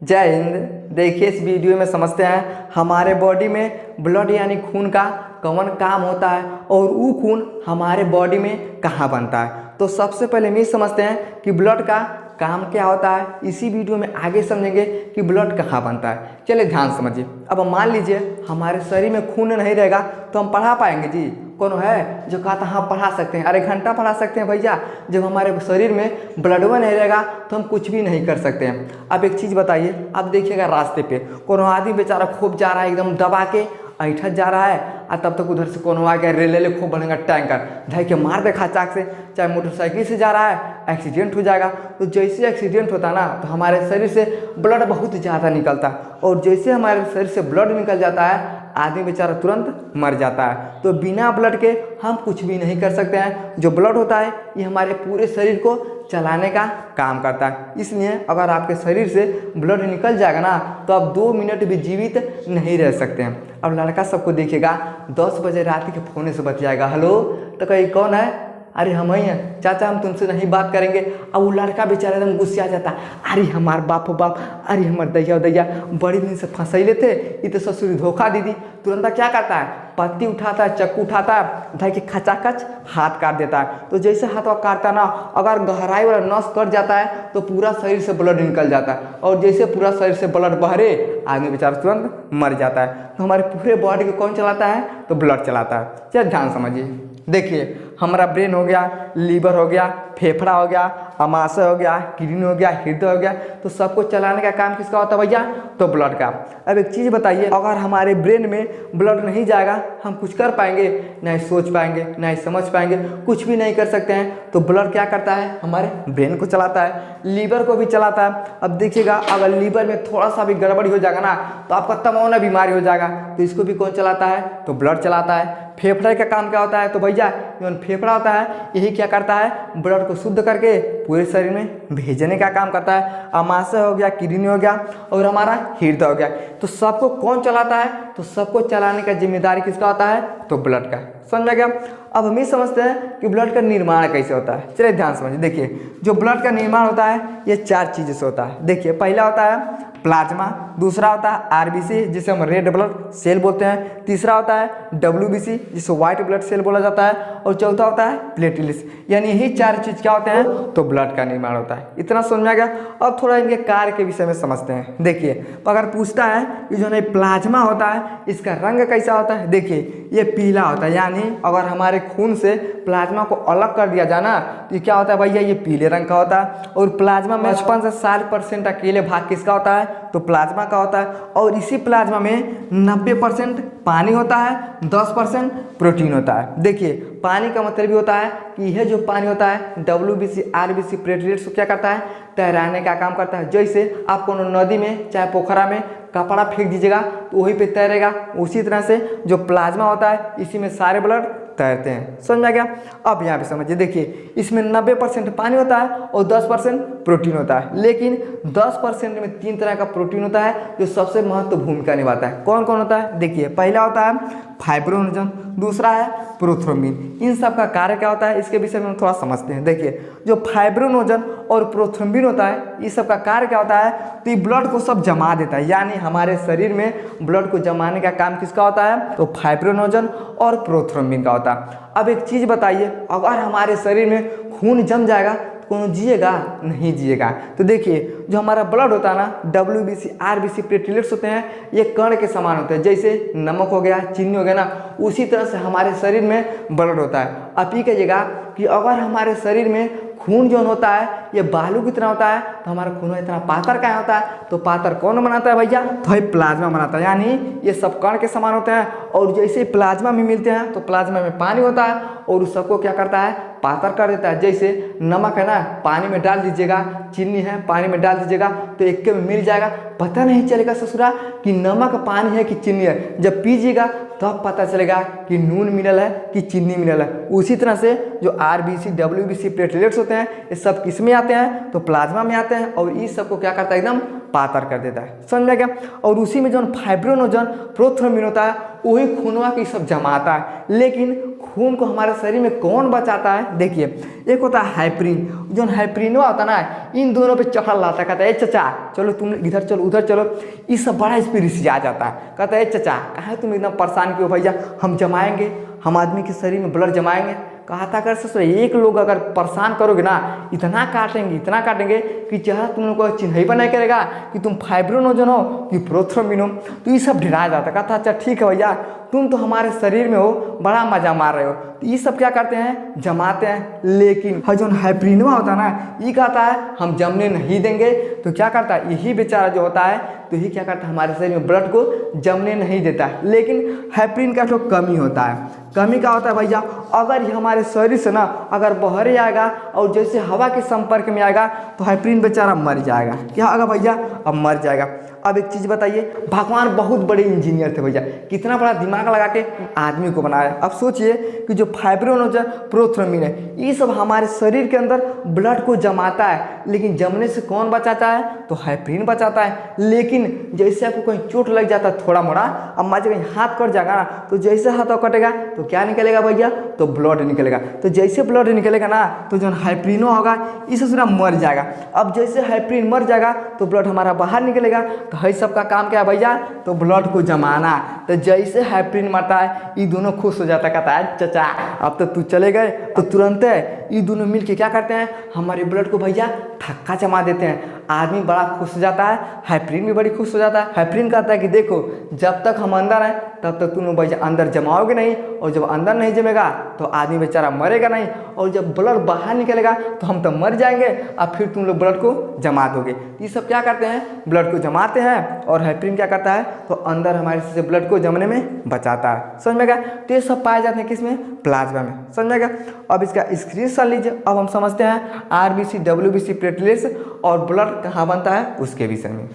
जय हिंद। देखिए इस वीडियो में समझते हैं हमारे बॉडी में ब्लड यानी खून का कौन काम होता है और वो खून हमारे बॉडी में कहाँ बनता है। तो सबसे पहले हम ये समझते हैं कि ब्लड का काम क्या होता है। इसी वीडियो में आगे समझेंगे कि ब्लड कहाँ बनता है। चलिए ध्यान समझिए। अब मान लीजिए हमारे शरीर में खून नहीं रहेगा तो हम पढ़ा पाएंगे जी? कौन है जो कहता हाँ पढ़ा सकते हैं? अरे घंटा पढ़ा सकते हैं भैया। जब हमारे शरीर में ब्लड में नहीं रहेगा तो हम कुछ भी नहीं कर सकते हैं। अब एक चीज़ बताइए, अब देखिएगा रास्ते पे कोनो आदमी बेचारा खूब जा रहा है, एकदम दबा के ऐठा जा रहा है और तब तक उधर से कोनो आ गया रेले खूब बढ़ेगा टैंकर धै के मार दे चाक से, चाहे मोटरसाइकिल से जा रहा है, एक्सीडेंट हो जाएगा। तो जैसे एक्सीडेंट होता ना तो हमारे शरीर से ब्लड बहुत ज़्यादा निकलता है और जैसे हमारे शरीर से ब्लड निकल जाता है आदमी बेचारा तुरंत मर जाता है। तो बिना ब्लड के हम कुछ भी नहीं कर सकते हैं। जो ब्लड होता है ये हमारे पूरे शरीर को चलाने का काम करता है। इसलिए अगर आपके शरीर से ब्लड निकल जाएगा ना तो आप 2 मिनट भी जीवित नहीं रह सकते हैं। अब लड़का सबको देखिएगा 10 बजे रात के फ़ोन से बतियाएगा, हेलो तो कहीं कौन है? अरे हम ही हैं चाचा, हम तुमसे नहीं बात करेंगे। अब वो लड़का बेचारा एकदम गुस्सा जाता है, अरे हमार बाप हो बाप, अरे हमार दैया दैया बड़ी दिन से फंसैले थे, ये तो ससुरी धोखा दीदी। तुरंत क्या करता है, पत्ती उठाता है, चक्कू उठाता है, धै के खचाखच हाथ काट देता है। तो जैसे हाथ काटता ना, अगर गहराई वाला नस कट जाता है तो पूरा शरीर से ब्लड निकल जाता है और जैसे पूरा शरीर से ब्लड बहरे आदमी बेचारा तुरंत मर जाता है। तो हमारे पूरे बॉडी को कौन चलाता है? तो ब्लड चलाता है। चलिए ध्यान समझिए। देखिए हमारा ब्रेन हो गया, लीवर हो गया, फेफड़ा हो गया, अमाशय हो गया, किडनी हो गया, हृदय हो गया। तो सबको चलाने का काम किसका होता है भैया? तो ब्लड का। अब एक चीज़ बताइए, अगर हमारे ब्रेन में ब्लड नहीं जाएगा हम कुछ कर पाएंगे? नहीं सोच पाएंगे, नहीं समझ पाएंगे, कुछ भी नहीं कर सकते हैं। तो ब्लड क्या करता है? हमारे ब्रेन को चलाता है, लीवर को भी चलाता है। अब देखिएगा अगर लीवर में थोड़ा सा भी गड़बड़ी हो जाएगा ना तो आपका तमौना बीमारी हो जाएगा। तो इसको भी कौन चलाता है? तो ब्लड चलाता है। फेफड़े का काम क्या होता है? तो भैया जो फेफड़ा होता है यही क्या करता है? ब्लड को शुद्ध करके पूरे शरीर में भेजने का काम करता है। अमाशय हो गया, किडनी हो गया और हमारा हृदय हो गया। तो सबको कौन चलाता है? तो सबको चलाने का जिम्मेदारी किसका होता है? तो ब्लड का। समझ गया? अब हम ये समझते हैं कि ब्लड का निर्माण कैसे होता है। चलिए ध्यान समझिए। देखिए जो ब्लड का निर्माण होता है ये 4 चीज़ों से होता है। देखिए पहला होता है प्लाज्मा, दूसरा होता है आरबीसी जिसे हम रेड ब्लड सेल बोलते हैं, तीसरा होता है डब्ल्यूबीसी जिसे व्हाइट ब्लड सेल बोला जाता है और चौथा होता है प्लेटलेट्स। यानी यही 4 चीज़ क्या होते हैं? तो ब्लड का निर्माण होता है। इतना समझ में आ गया। अब थोड़ा इनके कार्य के विषय में समझते हैं। देखिए अगर पूछता है कि जो नहीं प्लाज्मा होता है इसका रंग कैसा होता है? देखिए ये पीला होता है। यानी अगर हमारे खून से प्लाज्मा को अलग कर दिया जाना तो क्या होता है भैया? ये पीले रंग का होता है। और प्लाज्मा में 55 से 60% अकेले भाग किसका होता है? तो प्लाज्मा का होता है। और इसी प्लाज्मा में 90% पानी होता है, 10% प्रोटीन होता है। देखिए पानी का मतलब भी होता है कि यह जो पानी होता है डब्ल्यूबीसी, आरबीसी, प्लेटलेट्स को क्या करता है? तैराने का काम करता है। जैसे आप कोनो नदी में चाहे पोखरा में कपड़ा फेंक दीजिएगा तो वहीं पे तैरेगा, उसी तरह से जो प्लाज्मा होता है इसी में सारे ब्लड तैरते हैं। समझ में आ गया? अब यहाँ पे समझिए। देखिए इसमें 90% पानी होता है और 10% प्रोटीन होता है। लेकिन 10% में 3 तरह का प्रोटीन होता है जो सबसे महत्वपूर्ण भूमिका निभाता है। कौन कौन होता है? देखिए पहला होता है फाइब्रोनोजन, दूसरा है प्रोथ्रोम्बिन। इन सब का कार्य क्या होता है इसके विषय में हम थोड़ा समझते हैं। देखिए जो फाइब्रोनोजन और प्रोथ्रोम्बिन होता है इस सब का कार्य क्या होता है? तो ये ब्लड को सब जमा देता है। यानी हमारे शरीर में ब्लड को जमाने का काम किसका होता है? तो फाइब्रोनोजन और प्रोथ्रोम्बिन का होता है। अब एक चीज़ बताइए, अगर हमारे शरीर में खून जम जाएगा कौन जिएगा? नहीं जिएगा। तो देखिए जो हमारा ब्लड होता है ना डब्ल्यूबीसी, आरबीसी, प्लेटलेट्स होते हैं ये कण के समान होते हैं। जैसे नमक हो गया, चीनी हो गया ना, उसी तरह से हमारे शरीर में ब्लड होता है। आप ये कहिएगा कि अगर हमारे शरीर में खून जो होता है ये बालू की तरह होता है तो हमारा खून इतना पातर क्या होता है? तो पातर कौन बनाता है भैया? तो प्लाज्मा बनाता है। यानी ये सब कण के समान होते हैं और जैसे प्लाज्मा में मिलते हैं तो प्लाज्मा में पानी होता है और उस सबको क्या करता है? पातर कर देता है। जैसे नमक है ना, पानी में डाल दीजिएगा, चीनी है पानी में डाल दीजिएगा तो एक में मिल जाएगा, पता नहीं चलेगा ससुरा कि नमक पानी है कि चीनी है। जब पीजिएगा तब पता चलेगा कि नून मिनल है कि चीनी मिनल है। उसी तरह से जो आरबीसी, डब्ल्यूबीसी, प्लेटलेट्स होते हैं ये सब किस में आते हैं? तो प्लाज्मा में आते हैं और इस सबको क्या करता है? एकदम पातर कर देता है, समझ में क्या। और उसी में जो फाइब्रिन और जो प्रोथ्रोम्बिन होता है वही खूनवा की सब जमाता है। लेकिन खून को हमारे शरीर में कौन बचाता है, देखिए एक होता है हाइप्रिन, जो हाइप्रिनवा होता है ना इन दोनों पे चढ़ लाता, कहता है चचा चलो तुम इधर चलो उधर चलो, ये सब बड़ा स्पिरिट आ जाता है, कहता है चचा कहाँ तुम इतना परेशान क्यों भैया, हम जमाएंगे, हम आदमी के शरीर में ब्लड जमाएंगे। कहा था अगर ससुर एक लोग अगर परेशान करोगे ना इतना काटेंगे कि चेहरा तुम लोग को चिन्ह ही नहीं करेगा कि तुम फाइब्रिनोजन हो कि प्रोथ्रोम्बिन हो। तो ये सब डरा जाता, कहा था अच्छा ठीक है भैया तुम तो हमारे शरीर में हो, बड़ा मजा मार रहे हो। तो ये सब क्या करते हैं, जमाते हैं। लेकिन जो हाइप्रिनवा होता है ना ये कहता है हम जमने नहीं देंगे। तो क्या करता है यही बेचारा जो होता है तो यही क्या करता है हमारे शरीर में ब्लड को जमने नहीं देता है। लेकिन हाइप्रिन का जो कमी होता है, कमी क्या होता है भैया, अगर ये हमारे शरीर से ना अगर बहरे आएगा और जैसे हवा के संपर्क में आएगा तो हाइप्रिन बेचारा मर जाएगा। क्या होगा भैया, अब मर जाएगा। अब एक चीज़ बताइए, भगवान बहुत बड़े इंजीनियर थे भैया, कितना बड़ा दिमाग लगा के आदमी को बनाया। अब सोचिए कि जो फाइब्रिन और प्रोथ्रोम्बिन है ये सब हमारे शरीर के अंदर ब्लड को जमाता है, लेकिन जमने से कौन बचाता है, तो हाइप्रिन बचाता है। लेकिन जैसे आपको कहीं चोट लग जाता है थोड़ा मोड़ा, अब मान कहीं हाथ कट जाएगा ना तो जैसे हाथ कटेगा तो क्या निकलेगा भैया, तो ब्लड निकलेगा। तो जैसे ब्लड निकलेगा ना तो जो हाइप्रिनो होगा इसे पूरा मर जाएगा। अब जैसे हाइप्रिन मर जाएगा तो ब्लड हमारा बाहर निकलेगा। तो है सबका काम क्या है भैया, तो ब्लड को जमाना। तो जैसे हाइप्रिन मरता है ये दोनों खुश हो जाता, कहता है चचा अब तो तू चले गए। तो तुरंत ये दोनों मिलके क्या करते हैं, हमारे ब्लड को भैया थक्का जमा देते हैं। आदमी बड़ा खुश हो जाता है, हाइप्रिन भी बड़ी खुश हो जाता है। हाइप्रिन कहता है कि देखो जब तक हम अंदर हैं तब तक तुम भैया अंदर जमाओगे नहीं, और जब अंदर नहीं जमेगा तो आदमी बेचारा मरेगा नहीं, और जब ब्लड बाहर निकलेगा तो हम तो मर जाएंगे, अब फिर तुम लोग ब्लड को जमा दोगे। ये सब क्या करते हैं, ब्लड को जमाते हैं। और हाइप्रिन क्या करता है, तो अंदर हमारे से ब्लड को जमने में बचाता है, समझ में गया। तो ये सब पाए जाते हैं किसमें, प्लाज्मा में, समझ में गया। अब इसका स्क्रीनशॉट लीजिए। अब हम समझते हैं आरबीसी, डब्ल्यूबीसी, प्लेटलेट्स और ब्लड कहाँ बनता है उसके विषय में।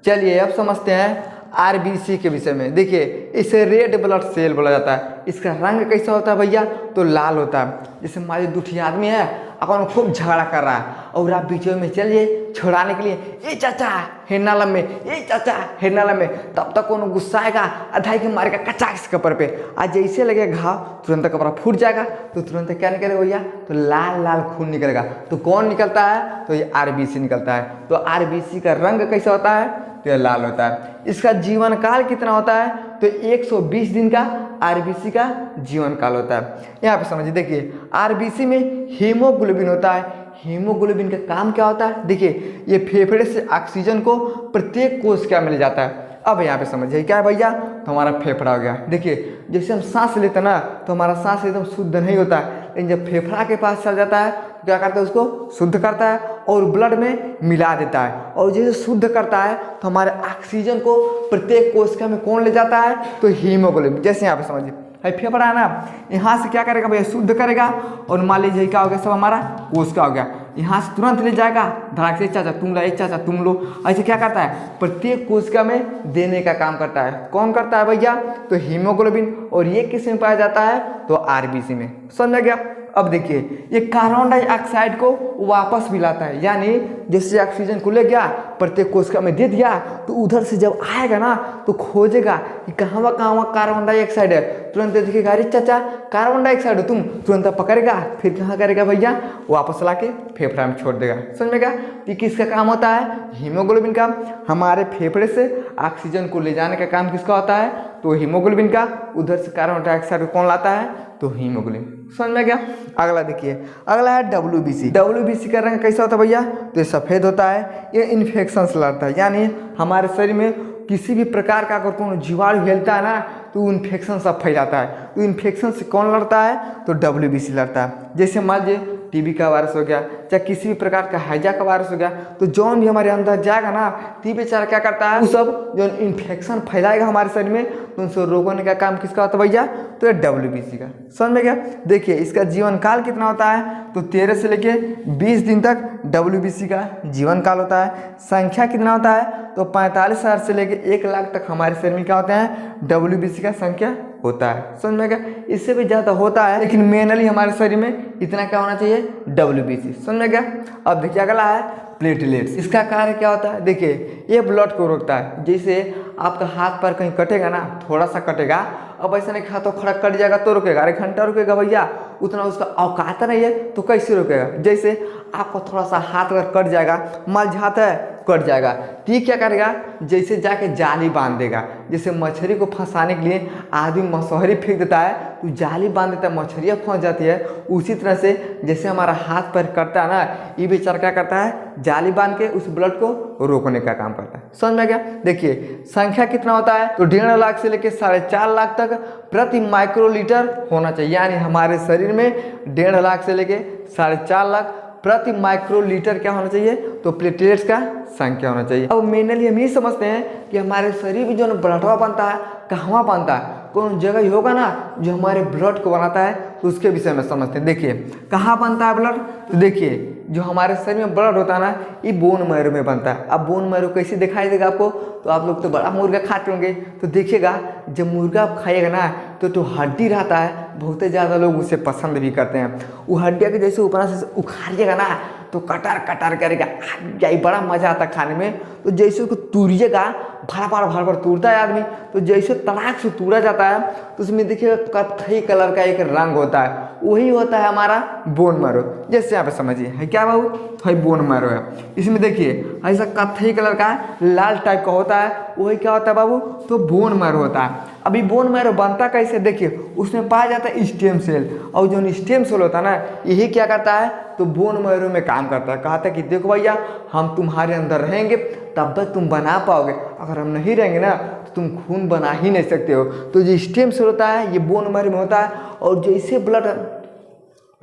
चलिए अब समझते हैं आरबीसी के विषय में। देखिए इसे रेड ब्लड सेल बोला जाता है। इसका रंग कैसा होता है भैया, तो लाल होता है। जैसे हमारे दूठी आदमी है अपन खूब झगड़ा कर रहा है और आप बीच में चलिए छुड़ाने के लिए, ए चाचा हेरनालम में, ए चाचा हेरनालम में, तब तक कौन गुस्सा आएगा अधाई के मारेगा कचाक इस कपड़ पे। आज जैसे लगेगा घाव तुरंत कपड़ा फूट जाएगा। तो तुरंत क्या निकलेगा भैया, तो लाल लाल खून निकलेगा। तो कौन निकलता है, तो ये आरबीसी निकलता है। तो आरबीसी का रंग कैसा होता है, तो ये लाल होता है। इसका जीवन काल कितना होता है, तो 120 दिन का आरबीसी का जीवन काल होता है। यहाँ पे समझिए, देखिए आरबीसी में हीमोग्लोबिन होता है। हीमोग्लोबिन का काम क्या होता है, देखिए ये फेफड़े से ऑक्सीजन को प्रत्येक कोशिका में ले जाता है। अब यहाँ पे समझिए क्या है भैया, तो हमारा फेफड़ा हो गया। देखिए जैसे हम सांस लेते हैं ना तो हमारा सांस एकदम शुद्ध नहीं होता है, लेकिन जब फेफड़ा के पास चल जाता है तो क्या करता है, उसको शुद्ध करता है और ब्लड में मिला देता है। और जैसे शुद्ध करता है तो हमारे ऑक्सीजन को प्रत्येक कोशिका में कौन ले जाता है, तो हीमोग्लोबिन। जैसे यहाँ पे समझिए फेफड़ा है ना, यहाँ से क्या करेगा भैया, शुद्ध करेगा। और मान लीजिए क्या हो गया, सब हमारा कोशिका हो गया, यहाँ से तुरंत ले जाएगा धड़ाक से, चाचा तुम लो, एक चाचा तुम लो। ऐसे क्या करता है, प्रत्येक कोशिका में देने का काम करता है। कौन करता है भैया, तो हीमोग्लोबिन। और ये किस में पाया जाता है, तो आरबीसी में, समझ गया। अब देखिए ये कार्बन डाइऑक्साइड को वापस भी लाता है, यानी जैसे ऑक्सीजन को ले गया प्रत्येक कोशिका में दे दिया, तो उधर से जब आएगा ना तो खोजेगा कि कहाँ कार्बन डाइऑक्साइड है। तुरंत देखेगा अरे चाचा कार्बन डाइऑक्साइड हो तुम, तुरंत पकड़ेगा, फिर कहाँ करेगा भैया, वापस ला के फेफड़ा में छोड़ देगा, समझ में गया। तो किसका काम होता है, हीमोग्लोबिन का। हमारे फेफड़े से ऑक्सीजन को ले जाने का काम किसका होता है, तो हीमोग्लोबिन का। उधर से कार्बन डाइऑक्साइड को कौन लाता है, तो हीमोग्लोबिन, समझ में गया। अगला देखिए, अगला है डब्ल्यूबीसी। डब्ल्यूबीसी का रंग कैसा होता है भैया, तो ये सफ़ेद होता है। ये इन्फेक्शन से लड़ता है, यानी हमारे शरीर में किसी भी प्रकार का अगर कोनो जीवाणु फैलता है ना तो इन्फेक्शन सब फैलाता है। तो इन्फेक्शन से कौन लड़ता है, तो डब्ल्यूबीसी लड़ता है। जैसे मान लीजिए टीबी का वायरस हो गया, चाहे किसी भी प्रकार का हैजा का वायरस हो गया, तो जौन भी हमारे अंदर जाएगा ना तो बेचारा क्या करता है, वो सब जो इन्फेक्शन फैलाएगा हमारे शरीर में, तो उनसे रोकने का काम किसका होता है भैया, तो डब्ल्यूबीसी का, समझ में गया। देखिए इसका जीवन काल कितना होता है, तो 13 से लेके 20 दिन तक डब्ल्यूबीसी का जीवन काल होता है। संख्या कितना होता है, तो 45,000 से लेके 1 लाख तक हमारे शरीर में क्या होते हैं, डब्ल्यूबीसी का संख्या होता है, समझ में गया। इससे भी ज़्यादा होता है, लेकिन मेनली हमारे शरीर में इतना क्या होना चाहिए, WBC, समझ में गया। अब देखिए अगला है प्लेटलेट्स। इसका कार्य क्या होता है, देखिए ये ब्लड को रोकता है। जैसे आपका हाथ पर कहीं कटेगा ना, थोड़ा सा कटेगा, अब ऐसा नहीं हाथों खड़ा कट जाएगा तो रुकेगा, अरे घंटा रुकेगा भैया, उतना उसका औकात नहीं है तो कैसे रुकेगा। जैसे आपको थोड़ा सा हाथ अगर कट जाएगा, मल जाता है कट जाएगा, तो ये क्या करेगा, जैसे जाके जाली बांध देगा। जैसे मछली को फंसाने के लिए आदमी मछली फेंक देता है तो जाली बांध देता है, मछलियाँ फंस जाती है। उसी तरह से जैसे हमारा हाथ पैर कटता है ना, ये बेचारा क्या करता है, जाली बांध के उस ब्लड को रोकने का काम करता है, समझ में गया। देखिए संख्या कितना होता है, तो 1.5 लाख से लेकर 4.5 लाख तक प्रति माइक्रोलीटर होना चाहिए। यानी हमारे शरीर में 1.5 लाख से लेकर 4.5 लाख प्रति माइक्रोलीटर क्या होना चाहिए, तो प्लेटलेट्स का संख्या होना चाहिए। अब मेनली हम ये समझते हैं कि हमारे शरीर में जो ब्लडवा बनता है कहाँ बनता है, कौन जगह ही होगा ना जो हमारे ब्लड को बनाता है, तो उसके विषय में समझते हैं। देखिए कहाँ बनता है ब्लड, तो देखिए जो हमारे शरीर में ब्लड होता है ना, ये बोन मैरो में बनता है। अब बोन मैरो कैसे दिखाई देगा आपको, तो आप लोग तो बड़ा मुर्गा खाते होंगे, तो देखिएगा जब मुर्गा आप खाइएगा ना तो हड्डी रहता है, बहुत ज़्यादा लोग उसे पसंद भी करते हैं। वो हड्डिया के जैसे ऊपर से उखाड़िएगा ना तो कटार कटार करेगा, यही बड़ा मज़ा आता है खाने में। तो जैसे उसको तूरिएगा, भर भर तूरता है आदमी, तो जैसे तलाक से तूरा जाता है तो उसमें देखिएगा कत्थई कलर का एक रंग होता है, वही होता है हमारा बोन मैरो। जैसे यहाँ पे समझिए है क्या बाबू, है बोन मैरो है। इसमें देखिए ऐसा कत्थई कलर का लाल टाइप का होता है, वही क्या होता है बाबू, तो बोन मैरो होता है। अभी बोन मैरो बनता कैसे, देखिए उसमें पाया जाता है स्टेम सेल, और जो स्टेम सेल होता है ना, यही क्या करता है, तो बोन मैरो में काम करता है। कहता है कि देखो भैया हम तुम्हारे अंदर रहेंगे तब तक तुम बना पाओगे, अगर हम नहीं रहेंगे ना तो तुम खून बना ही नहीं सकते हो। तो जो स्टेम सेल होता है ये बोन मैरो में होता है, और जो इससे ब्लड,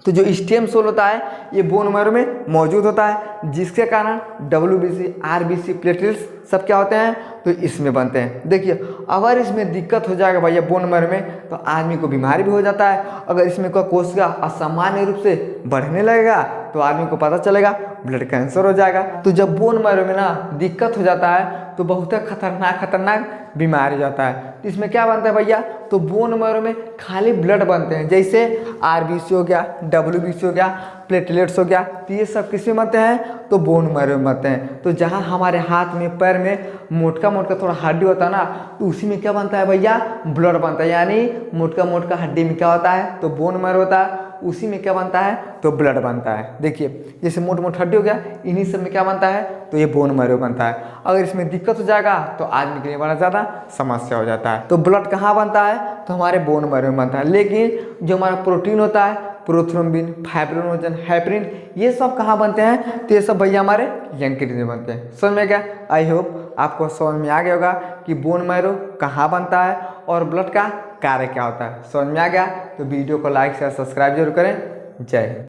तो जो स्टेम सेल होता है ये बोन मैरो में मौजूद होता है, जिसके कारण WBC, RBC, प्लेटलेट्स सब क्या होते हैं, तो इसमें बनते हैं। देखिए अगर इसमें दिक्कत हो जाएगा भैया बोन मैरो में, तो आदमी को बीमारी भी हो जाता है। अगर इसमें कोई कोशिका असामान्य रूप से बढ़ने लगेगा तो आदमी को पता चलेगा ब्लड कैंसर हो जाएगा। तो जब बोन मैरो में ना दिक्कत हो जाता है तो बहुत खतरनाक बीमारी हो जाता है। तो इसमें क्या बनता है भैया, तो बोन मैरो में खाली ब्लड बनते हैं, जैसे RBC हो गया, WBC हो गया, प्लेटलेट्स हो गया, तो ये सब किसमें बनते हैं, तो बोन मैरो में बनते हैं। तो जहाँ हमारे हाथ में पैर में मोटका थोड़ा हड्डी होता है ना, तो उसी में क्या बनता है भैया, ब्लड बनता है। यानी मोटका हड्डी में क्या होता है, तो बोन मैरो होता है, उसी में क्या बनता है, तो ब्लड बनता है। देखिए जैसे मोट हड्डी हो गया, इन्हीं सब में क्या बनता है, तो ये बोन मैरो बनता है। अगर इसमें दिक्कत हो जाएगा तो आदमी के लिए बड़ा ज़्यादा समस्या हो जाता है। तो ब्लड कहाँ बनता है, तो हमारे बोन मैरो में बनता है। लेकिन जो हमारा प्रोटीन होता है, प्रोथ्रोम्बिन, फाइब्रिनोजन, हेपरिन, ये सब कहाँ बनते हैं, तो ये सब भैया हमारे यकृत में बनते हैं। समझ में गया। आई होप आपको समझ में आ गया होगा कि बोन मैरो कहाँ बनता है और ब्लड का कार्य क्या होता है। समझ में आ गया तो वीडियो को लाइक शेयर सब्सक्राइब जरूर करें। जय हिंद।